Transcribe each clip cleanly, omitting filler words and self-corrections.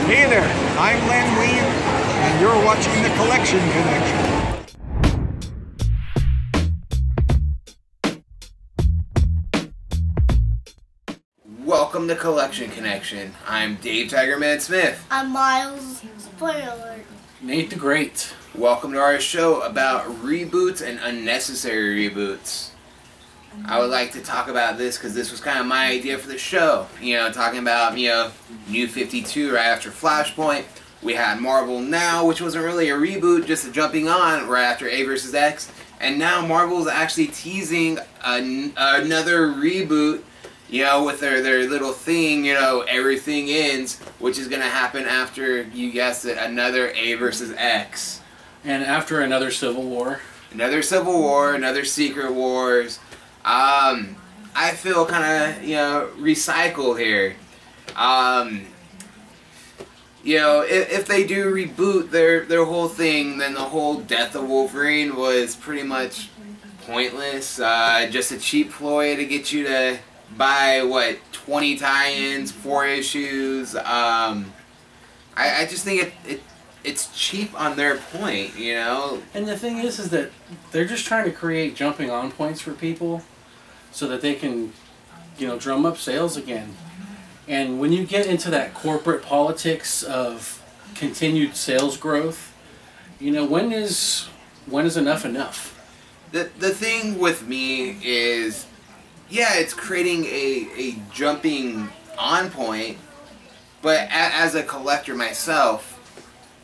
Hey there, I'm Len Wein, and you're watching The Collection Connection. Welcome to Collection Connection. I'm Dave Tigerman Smith. I'm Miles. Spoiler. Nate the Great. Welcome to our show about reboots and unnecessary reboots. I would like to talk about this because this was kind of my idea for the show. You know, talking about, New 52 right after Flashpoint. We had Marvel Now, which wasn't really a reboot, just a jumping on right after A vs. X. And now Marvel's actually teasing another reboot, with their little thing, everything ends, which is going to happen after, you guessed it, another A vs. X. And after another Civil War. Another Civil War, another Secret Wars. I feel kind of, recycled here. If they do reboot their whole thing, then the whole death of Wolverine was pretty much pointless. Just a cheap ploy to get you to buy, 20 tie-ins, 4 issues. I just think it's cheap on their point, And the thing is that they're just trying to create jumping on points for people so that they can, drum up sales again. And when you get into that corporate politics of continued sales growth, when is enough enough? The thing with me is, it's creating a jumping on point, but as a collector myself,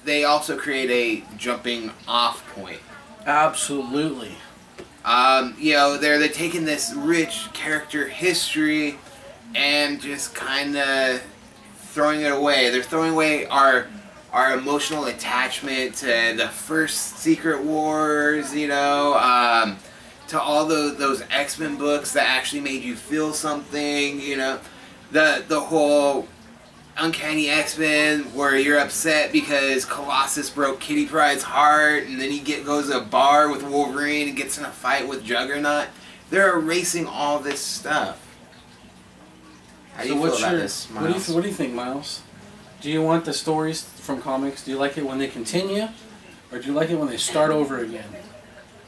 they also create a jumping off point. Absolutely. They're taking this rich character history and just kind of throwing it away. They're throwing away our emotional attachment to the first Secret Wars, to all those X-Men books that actually made you feel something, the whole Uncanny X-Men where you're upset because Colossus broke Kitty Pryde's heart, and then he goes to a bar with Wolverine and gets in a fight with Juggernaut. They're erasing all this stuff. How do you feel about this, Miles? What do you think, Miles? Do you want the stories from comics? Do you like it when they continue, or do you like it when they start over again?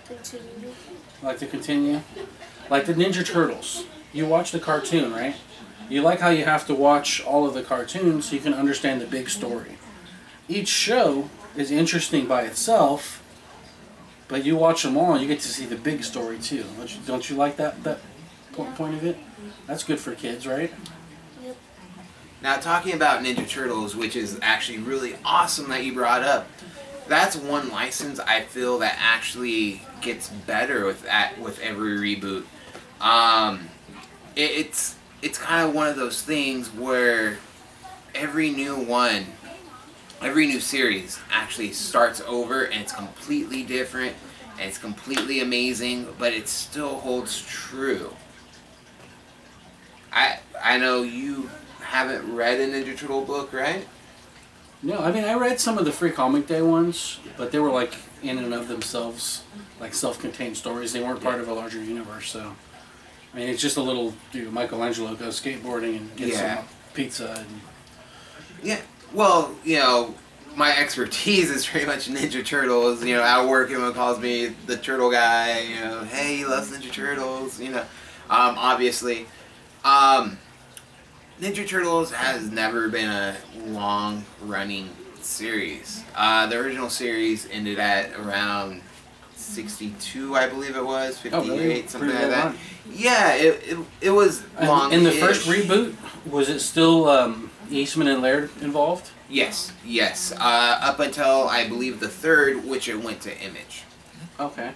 Continue. Like to continue? Like the Ninja Turtles. You watch the cartoon, right? You like how you have to watch all of the cartoons so you can understand the big story. Each show is interesting by itself, but you watch them all and you get to see the big story too. Don't you like that point of it? That's good for kids, right? Yep. Now, talking about Ninja Turtles, which is actually really awesome that you brought up, that's one license I feel that actually gets better with every reboot. It's kind of one of those things where every new series actually starts over and it's completely different and it's completely amazing, but it still holds true. I know you haven't read a Ninja Turtle book, right? No, I mean, I read some of the Free Comic Day ones, but they were in and of themselves, self-contained stories. They weren't part of a larger universe, so... I mean, it's just a little Michelangelo goes skateboarding and gets some pizza. And... Yeah, well, my expertise is pretty much Ninja Turtles. At work, everyone calls me the Turtle Guy. Hey, he loves Ninja Turtles. Obviously. Ninja Turtles has never been a long-running series. The original series ended at around 62, I believe it was, 58, really? Something Pretty like that. long. Yeah, it was long. In the first reboot, was it still Eastman and Laird involved? Yes. Up until, I believe, the third, which it went to Image. Okay.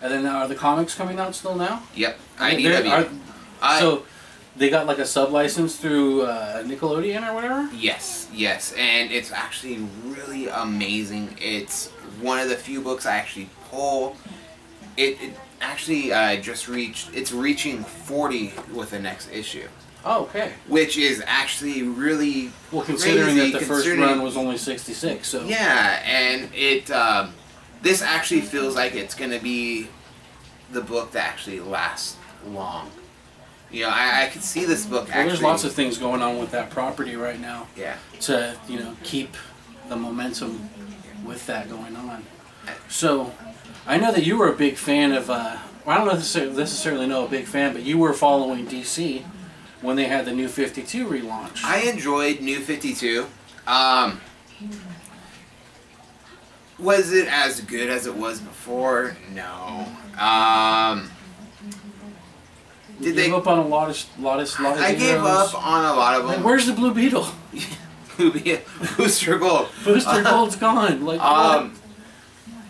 And then are the comics coming out still now? Yep. IDW. So they got a sub-license through Nickelodeon or whatever? Yes. And it's actually really amazing. It's one of the few books I actually pull. It actually it's reaching 40 with the next issue. Oh, okay. Which is actually really considering crazy, that the first run was only 66, so... Yeah, and this actually feels like it's going to be the book that actually lasts long. You know, I could see this book actually. Well, there's lots of things going on with that property right now. Yeah. To, you know, keep the momentum with that going on. So, I know that you were a big fan of, well, I don't necessarily know a big fan, but you were following DC when they had the New 52 relaunch. I enjoyed New 52. Was it as good as it was before? No. Did they give up on a lot of I gave up on a lot of them. Like, where's the Blue Beetle? Booster Gold. Booster Gold's gone. Like, what?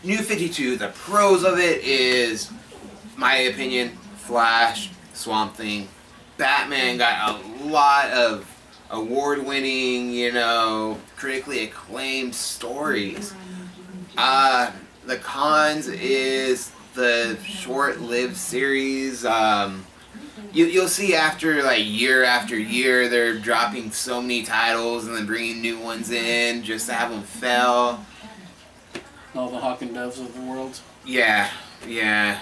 New 52, the pros of it is, my opinion, Flash, Swamp Thing. Batman got a lot of award-winning, you know, critically acclaimed stories. The cons is the short-lived series. You'll see after, like, year after year, they're dropping so many titles and then bringing new ones in just to have them fail. All the Hawk and Doves of the world. Yeah, yeah.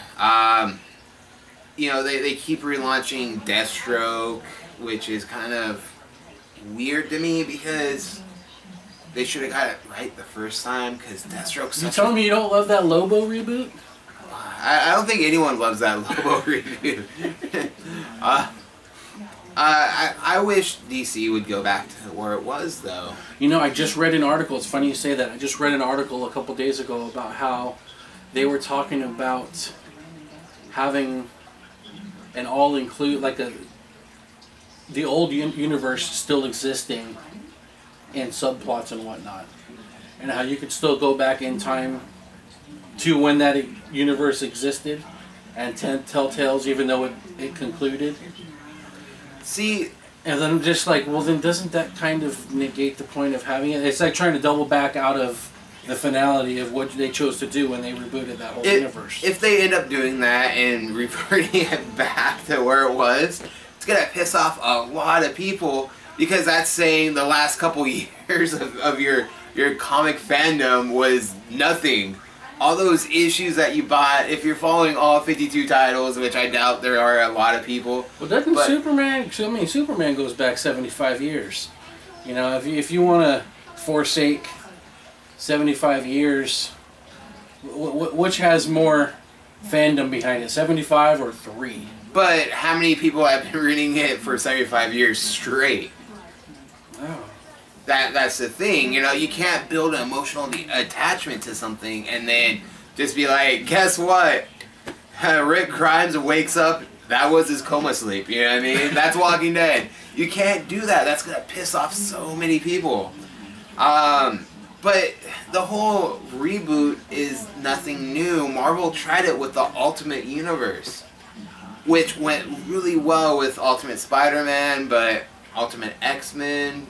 You know, they keep relaunching Deathstroke, which is kind of weird to me because they should have got it right the first time, because Deathstroke's You telling me you don't love that Lobo reboot? I don't think anyone loves that Lobo reboot. I wish DC would go back to where it was, though. You know, I just read an article. It's funny you say that. I just read an article a couple days ago about how they were talking about having an all-include, like the old universe still existing in subplots and whatnot, and how you could still go back in time to when that universe existed and tell tales even though it concluded. See, and then I'm just like, well, then doesn't that kind of negate the point of having it? It's like trying to double back out of the finality of what they chose to do when they rebooted that whole universe. If they end up doing that and reverting it back to where it was, it's going to piss off a lot of people, because that's saying the last couple years of your comic fandom was nothing. All those issues that you bought, if you're following all 52 titles, which I doubt there are a lot of people. Well, doesn't Superman, I mean, Superman goes back 75 years. You know, if you want to forsake 75 years, which has more fandom behind it, 75 or 3? But how many people have been reading it for 75 years straight? Oh. That's the thing, you know, you can't build an emotional attachment to something and then just be like, guess what? Rick Grimes wakes up, that was his coma sleep, you know what I mean? That's Walking Dead. You can't do that. That's going to piss off so many people. But the whole reboot is nothing new. Marvel tried it with the Ultimate Universe, which went really well with Ultimate Spider-Man, but Ultimate X-Men,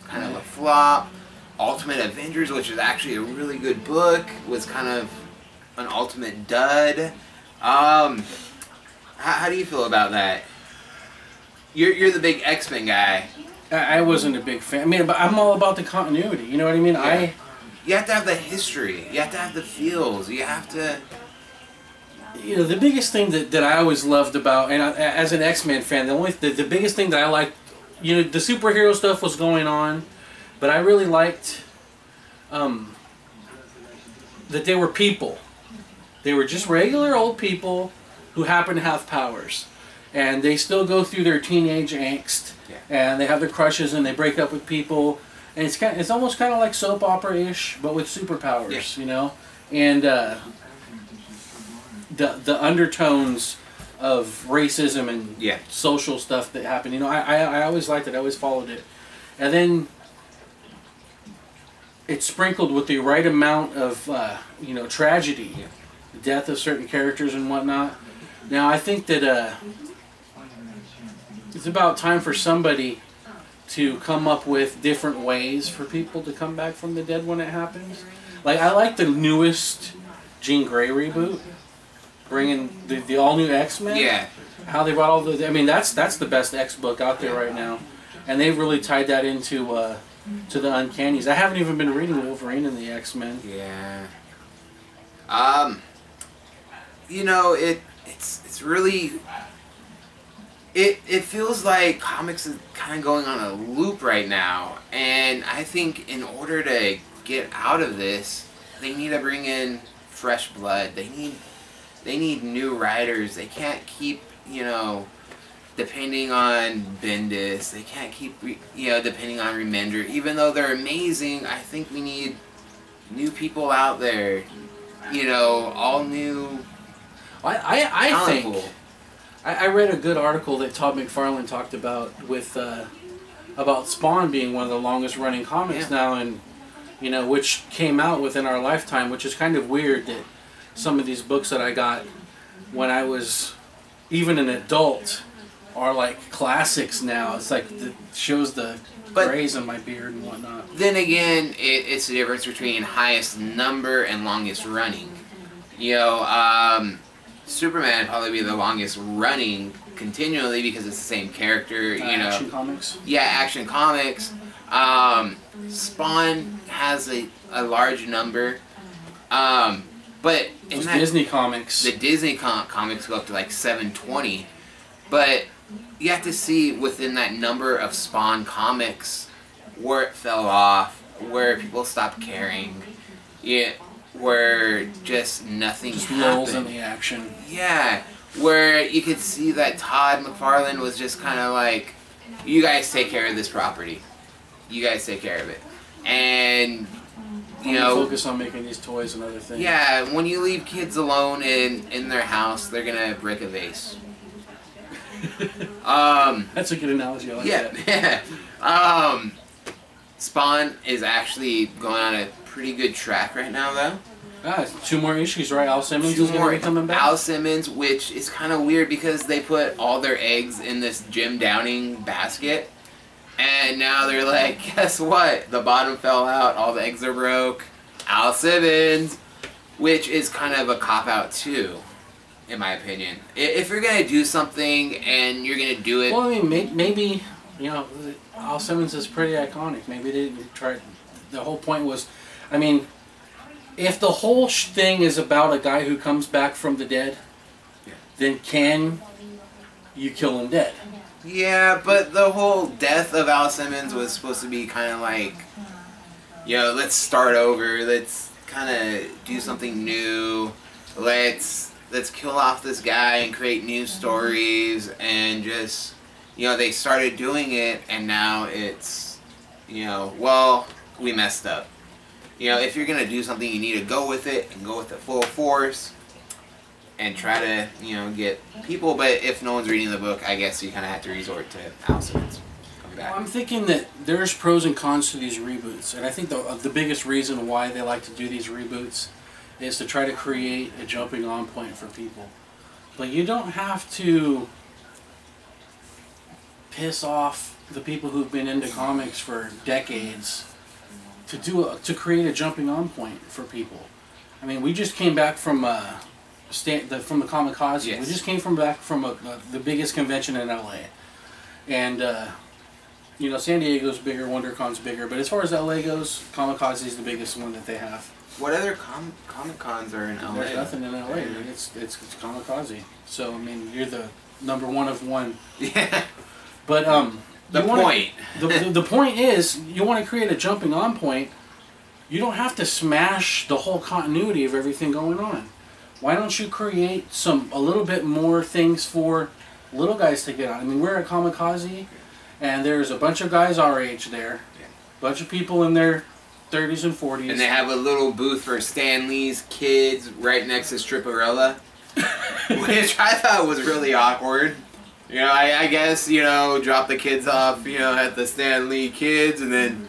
kind of a flop. Ultimate Avengers, which is actually a really good book, was kind of an ultimate dud. How do you feel about that? You're the big X-Men guy. I wasn't a big fan. I mean, but I'm all about the continuity. You know what I mean? Yeah. You have to have the history. You have to have the feels. You have to... You know, the biggest thing that I always loved about, and as an X-Men fan, the biggest thing that I liked, you know, the superhero stuff was going on, but I really liked that they were people. They were just regular old people who happen to have powers. And they still go through their teenage angst, and they have their crushes, and they break up with people. And it's almost kind of like soap opera-ish, but with superpowers, you know? And the undertones of racism and social stuff that happened. You know, I always liked it. I always followed it. And then it's sprinkled with the right amount of, you know, tragedy. The death of certain characters and whatnot. Now, I think that it's about time for somebody to come up with different ways for people to come back from the dead when it happens. Like, I like the newest Jean Grey reboot. Bringing the all-new X-Men. Yeah. How they brought all the... I mean, that's the best X book out there right now. And they've really tied that into to the Uncannies. I haven't even been reading Wolverine and the X-Men. Yeah. You know, it's really... it feels like comics is kind of going on a loop right now, and I think in order to get out of this, they need to bring in fresh blood. They need new writers. They can't keep, you know, depending on Bendis. They can't keep, you know, depending on Remender. Even though they're amazing, I think we need new people out there. You know, all new. I think. I read a good article that Todd McFarlane talked about with about Spawn being one of the longest running comics now, and you know, which came out within our lifetime, which is kind of weird that some of these books that I got when I was even an adult are like classics now. It's like shows the grays in my beard and whatnot. Then again, it's the difference between highest number and longest running. You know, Superman probably be the longest running continually because it's the same character. You know, Action Comics. Yeah, Action Comics. Spawn has a large number. But in that, Disney Comics. the Disney comics go up to like 720. But you have to see within that number of Spawn comics where it fell off, where people stopped caring, where just nothing Just happened. lulls in the action. Yeah, where you could see that Todd McFarlane was just kind of like, you guys take care of this property. You guys take care of it. And, you know, focus on making these toys and other things. yeah, when you leave kids alone in their house, they're going to break a vase. That's a good analogy. I like that. Yeah. Spawn is actually going on a pretty good track right now, though. Ah, 2 more issues, right? Al Simmons is going to be coming back. Al Simmons, which is kind of weird because they put all their eggs in this Jim Downing basket, and now they're like, guess what? The bottom fell out. All the eggs are broke. Al Simmons, which is kind of a cop-out too, in my opinion. If you're gonna do something and you're gonna do it, Well, I mean, maybe, you know, Al Simmons is pretty iconic. Maybe they didn't try. The whole point was, I mean, if the whole thing is about a guy who comes back from the dead, then can you kill him dead? yeah, but the whole death of Al Simmons was supposed to be kind of like, you know, let's start over. Let's kind of do something new. Let's kill off this guy and create new stories, and just, you know, they started doing it, and now it's, you know, well, we messed up. You know, if you're gonna do something, you need to go with it and go with it full force, and try to, you know, get people. But if no one's reading the book, I guess you kind of have to resort to Al Simmons coming back. Well, I'm thinking that there's pros and cons to these reboots, and I think the biggest reason why they like to do these reboots is to try to create a jumping on point for people. But you don't have to piss off the people who've been into comics for decades to create a jumping on point for people. I mean, we just came back from from the Kamikaze. Yes. We just came back from the biggest convention in LA, and you know, San Diego's bigger, WonderCon's bigger, but as far as LA goes, Kamikaze is the biggest one that they have. What other Comic Cons are in LA? There's nothing in LA. It's Kamikaze. So I mean, you're the number one of one. Yeah. But The point. The point is, you want to create a jumping on point. You don't have to smash the whole continuity of everything going on. Why don't you create a little bit more things for little guys to get on? I mean, we're at Kamikaze, and there's a bunch of guys our age there, a bunch of people in their 30s and 40s. And they have a little booth for Stan Lee's kids right next to Stripperella, which I thought was really awkward. You know, I guess, you know, drop the kids off, you know, at the Stan Lee kids, and then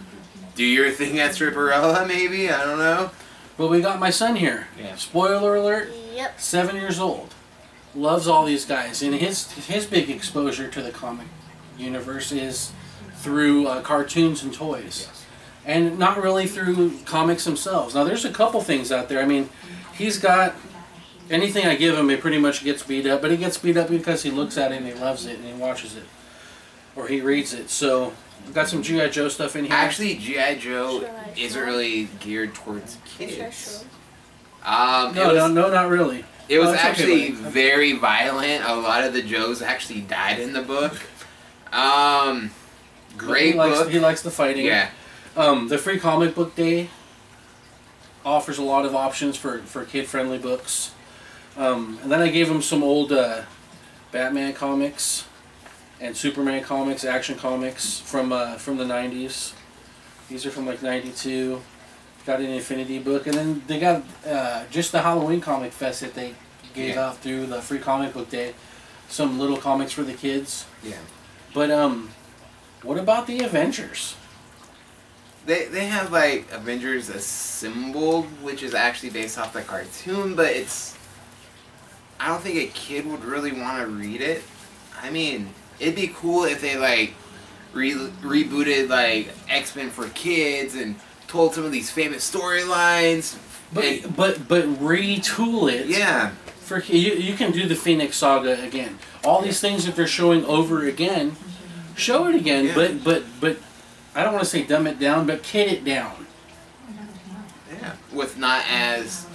do your thing at Stripperella, maybe? I don't know. But we got my son here. Yeah. Spoiler alert. Yep. 7 years old. Loves all these guys. And his big exposure to the comic universe is through cartoons and toys. Yes. And not really through comics themselves. Now, there's a couple things out there. I mean, he's got... Anything I give him, it pretty much gets beat up. But he gets beat up because he looks at it and he loves it and he watches it. Or he reads it. So, I've got some G.I. Joe stuff in here. Actually, G.I. Joe isn't really geared towards kids. Sure. No, not really. It was Oh, it's okay, actually buddy. very violent. A lot of the Joes actually died in the book. Great book. He likes the fighting. Yeah. The free comic book day offers a lot of options for kid-friendly books. And then I gave him some old Batman comics and Superman comics, action comics from the 90s. These are from like 92. Got an Infinity book, and then they got just the Halloween comic fest that they gave out through the free comic book day. Some little comics for the kids. Yeah. But what about the Avengers? They have like Avengers Assembled, which is actually based off the cartoon, but I don't think a kid would really want to read it. I mean, it'd be cool if they like rebooted like X-Men for kids and told some of these famous storylines. But retool it. Yeah. For you can do the Phoenix Saga again. All these things that they're showing over again, show it again. Yeah. But I don't want to say dumb it down, but kid it down. Yeah. With not as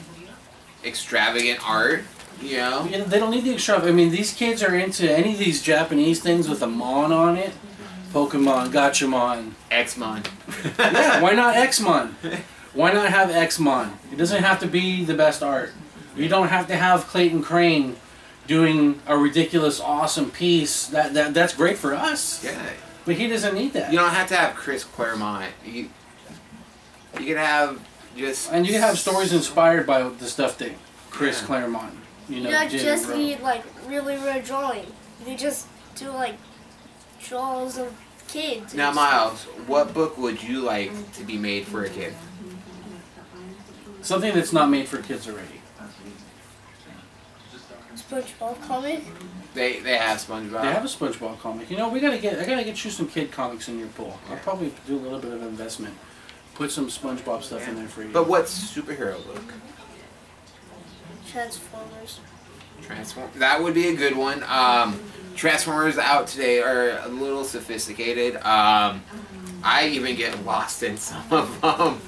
extravagant art, you know. Yeah, they don't need the extra. I mean, these kids are into any of these Japanese things with a mon on it. Pokemon, Gachamon. X-Mon. Yeah, why not X-Mon? Why not have X-Mon? It doesn't have to be the best art. You don't have to have Clayton Crane doing a ridiculous, awesome piece. That's great for us. Yeah. But he doesn't need that. You don't have to have Chris Claremont. You could have just... And you can have stories inspired by the stuff that Chris Claremont, You don't did just and wrote. need like really good drawing. You just do like draws of kids. Now, Miles, what book would you like to be made for a kid? Something that's not made for kids already. SpongeBob comic. They have SpongeBob. They have a SpongeBob comic. I gotta get you some kid comics in your pool. I'll probably do a little bit of investment. Put some SpongeBob stuff in there for you. But what superhero book? Transformers. That would be a good one. Transformers out today are a little sophisticated. I even get lost in some of them.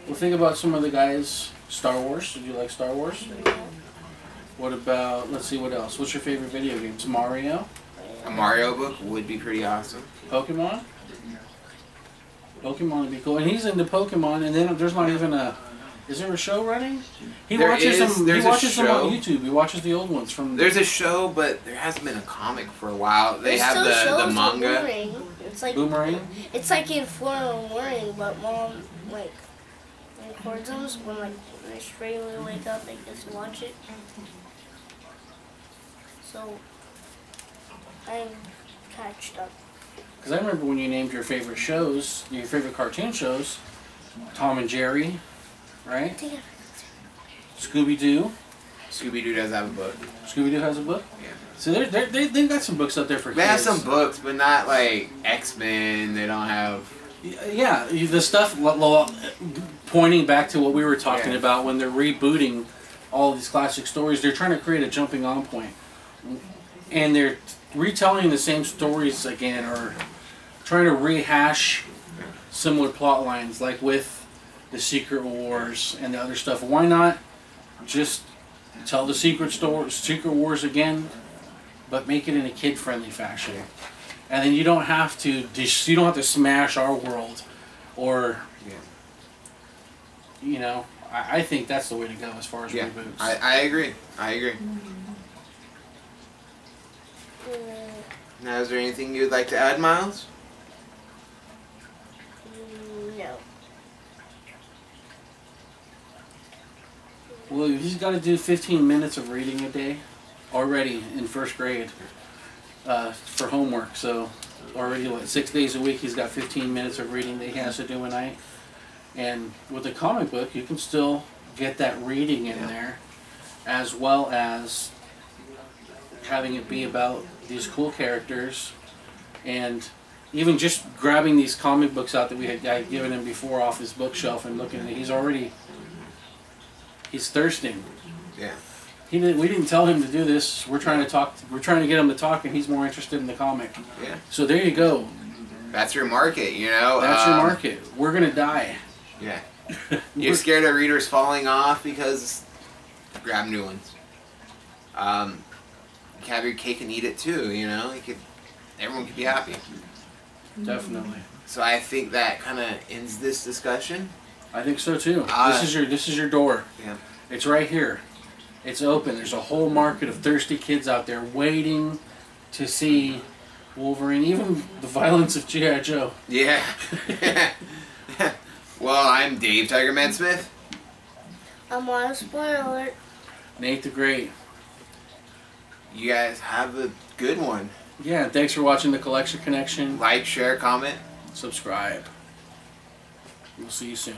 Well, think about some of the guys. Star Wars. Did you like Star Wars? What about, let's see, what else? What's your favorite video games? Mario? A Mario book would be pretty awesome. Pokemon? Pokemon would be cool. And he's into Pokemon, and then there's not even a... Is there a show running? He watches them on YouTube. He watches the old ones from... There's a show, but there hasn't been a comic for a while. They have the manga. Boomerang. It's like Boomerang? It's like in Florida Boomerang, but Mom like records them when like I straight wake up and just watch it. So I'm catched up. Because I remember when you named your favorite shows, your favorite cartoon shows, Tom and Jerry, right? Scooby-Doo. Scooby-Doo does have a book. Scooby-Doo has a book? Yeah. So they've got some books out there for kids. They have some books, but not like X-Men. They don't have... Yeah, the stuff pointing back to what we were talking about when they're rebooting all these classic stories. They're trying to create a jumping on point. And they're retelling the same stories again, or trying to rehash similar plot lines, like with the Secret Wars and the other stuff. Why not just tell the Secret Wars again, but make it in a kid-friendly fashion? And then you don't have to smash our world, or I think that's the way to go as far as reboots. I agree. Now, is there anything you'd like to add, Miles? No. Well, he's got to do 15 minutes of reading a day already in first grade for homework. So already, 6 days a week, he's got 15 minutes of reading that he has to do a night. And with a comic book, you can still get that reading in there, as well as having it be about these cool characters, and even just grabbing these comic books out that I had given him before off his bookshelf and looking at it. He's thirsting. Yeah. We didn't tell him to do this. We're trying to talk. We're trying to get him to talk, and he's more interested in the comic. Yeah. So there you go. That's your market, you know. That's your market. We're gonna die. Yeah. You're scared of readers falling off because grab new ones. You can have your cake and eat it too. You know, everyone could be happy. Definitely. So I think that kind of ends this discussion. I think so too. This is your door. Yeah. It's right here. It's open. There's a whole market of thirsty kids out there waiting to see Wolverine, even the violence of G.I. Joe. Yeah. Well, I'm Dave Tiger Man Smith. I'm on a spoiler. Nate the Great. You guys have a good one. Yeah, and thanks for watching the Collection Connection. Like, share, comment. Subscribe. We'll see you soon.